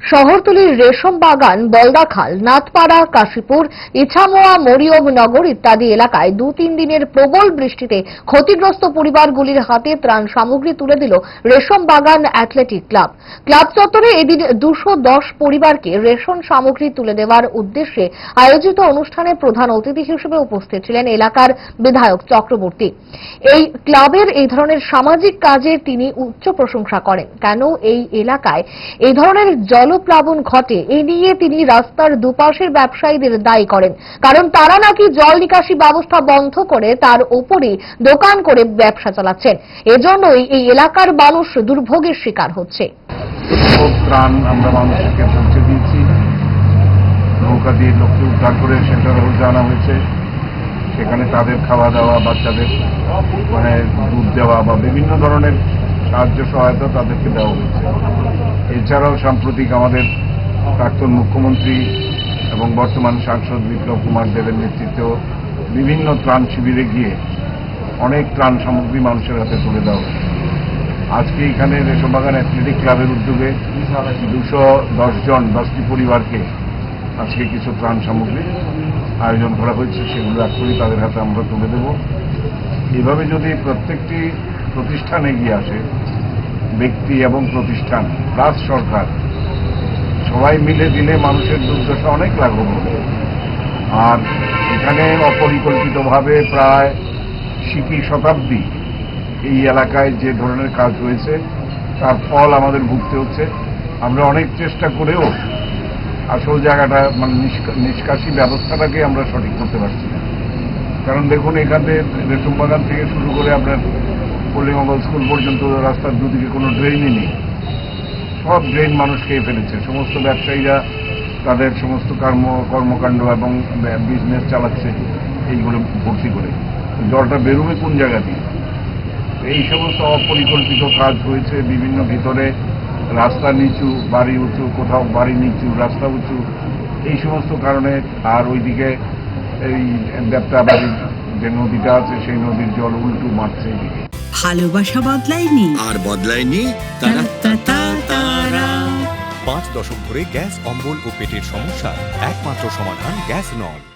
শহরতলির রেশম বাগান, বলদাখাল, নাথপাড়া, কাশীপুর, ইছামোয়া, মরিয়মনগর ইত্যাদি এলাকায় 2-3 দিনের প্রবল বৃষ্টিতে ক্ষতিগ্রস্ত পরিবারগুলির হাতে ত্রাণ সামগ্রী তুলে দিল রেশম বাগান অ্যাথলেটিক ক্লাব। ক্লাব চত্বরে এদিন 210 পরিবারকে রেশন সামগ্রী তুলে দেওয়ার উদ্দেশ্যে আয়োজিত অনুষ্ঠানে প্রধান অতিথি হিসেবে উপস্থিত ছিলেন এলাকার বিধায়ক চক্রবর্তী। এই ক্লাবের এই ধরনের সামাজিক কাজে তিনি উচ্চ প্রশংসা করেন। কেন এই এলাকায় এই ধরনের জলপ্লাবন ঘটে, এই নিয়ে তিনি রাস্তার দুপাশের ব্যবসায়ীদের দায়ী করেন, কারণ তারা নাকি জল নিকাশি ব্যবস্থা বন্ধ করে তার ওপরই দোকান করে ব্যবসা চালাচ্ছেন। এজন্যই এই এলাকার মানুষ দুর্ভোগের শিকার হচ্ছে। ত্রাণ আমরা মানুষকে পৌঁছে দিয়েছি, নৌকা দিয়ে লোককে উদ্ধার করে সেন্টারে জানা হয়েছে, সেখানে তাদের খাওয়া দাওয়া, বাচ্চাদের দুধ দেওয়া বা বিভিন্ন ধরনের সাহায্য সহায়তা তাদেরকে দেওয়া হয়েছে। এছাড়াও সাম্প্রতিক আমাদের প্রাক্তন মুখ্যমন্ত্রী এবং বর্তমান সাংসদ বিপ্লব কুমার দেবের নেতৃত্বে বিভিন্ন ত্রাণ শিবিরে গিয়ে অনেক ত্রাণ সামগ্রী মানুষের হাতে তুলে দেওয়া হয়েছে। আজকে এখানে রেশমবাগান অ্যাথলেটিক ক্লাবের উদ্যোগে 210টি পরিবারকে আজকে কিছু ত্রাণ সামগ্রী আয়োজন করা হয়েছে, সেগুলো এখনই তাদের হাতে আমরা তুলে দেব। এভাবে যদি প্রত্যেকটি প্রতিষ্ঠান এগিয়ে আসে, ব্যক্তি এবং প্রতিষ্ঠান প্লাস সরকার সবাই মিলে দিলে মানুষের দুর্দশা অনেক লাঘব হবে। আর এখানে অপরিকল্পিতভাবে প্রায় শতাব্দী এই এলাকায় যে ধরনের কাজ হয়েছে তার ফল আমাদের ভুগতে হচ্ছে। আমরা অনেক চেষ্টা করেও আসল জায়গাটা নিষ্কাশি ব্যবস্থাটাকে আমরা সঠিক করতে পারছি না। কারণ দেখুন, এখানে রেশম বাগান থেকে শুরু করে আপনার পল্লীমঙ্গল স্কুল পর্যন্ত রাস্তার দুদিকে কোনো ড্রেনই নেই, সব ড্রেন মানুষ খেয়ে ফেলেছে। সমস্ত ব্যবসায়ীরা তাদের সমস্ত কর্মকাণ্ড এবং বিজনেস চালাচ্ছে এইগুলো ভর্তি করে। জলটা বেরোবে কোন জায়গা দিয়ে? এই সমস্ত অপরিকল্পিত কাজ হয়েছে। বিভিন্ন ভিতরে রাস্তা নিচু, বাড়ি উঁচু, কোথাও বাড়ি নিচু, রাস্তা উঁচু, এই সমস্ত কারণে। আর ওইদিকে এই দেবতা বাড়ির যে নদীটা আছে সেই নদীর জল উল্টু মারছে এইদিকে। ভালোবাসা বদলায়নি, আর বদলায়নি 5 দশক ধরে গ্যাস, অম্বল ও পেটের সমস্যা একমাত্র সমাধান গ্যাস নল।